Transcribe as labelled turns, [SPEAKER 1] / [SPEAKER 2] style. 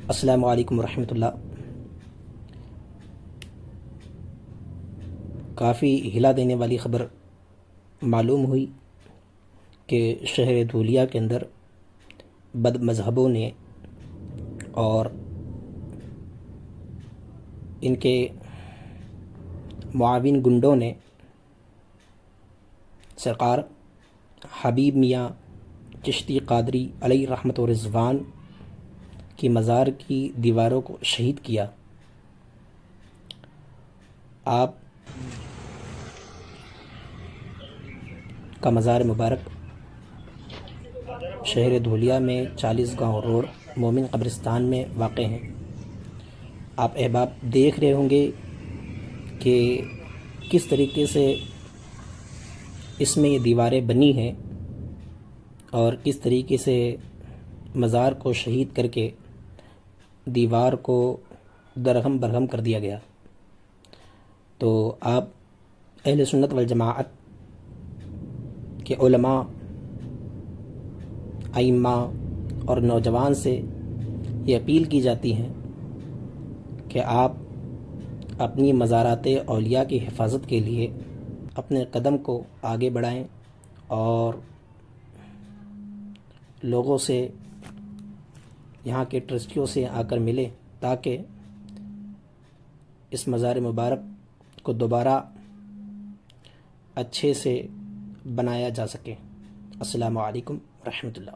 [SPEAKER 1] السلام علیکم ورحمۃ اللہ۔ کافی ہلا دینے والی خبر معلوم ہوئی کہ شہر دھولیا کے اندر بد مذہبوں نے اور ان کے معاون گنڈوں نے سرکار حبیب میاں چشتی قادری علیہ رحمت و رضوان کی مزار کی دیواروں کو شہید کیا۔ آپ کا مزار مبارک شہر دھولیا میں 40 گاؤں روڈ مومن قبرستان میں واقع ہیں۔ آپ احباب دیکھ رہے ہوں گے کہ کس طریقے سے اس میں یہ دیواریں بنی ہیں اور کس طریقے سے مزار کو شہید کر کے دیوار کو درہم برہم کر دیا گیا۔ تو آپ اہل سنت والجماعت کے علماء، ائمہ اور نوجوان سے یہ اپیل کی جاتی ہے کہ آپ اپنی مزارات اولیاء کی حفاظت کے لیے اپنے قدم کو آگے بڑھائیں اور لوگوں سے، یہاں کے ٹرسٹیوں سے آ کر ملیں تاکہ اس مزار مبارک کو دوبارہ اچھے سے بنایا جا سکے۔ السلام علیکم ورحمۃ اللہ۔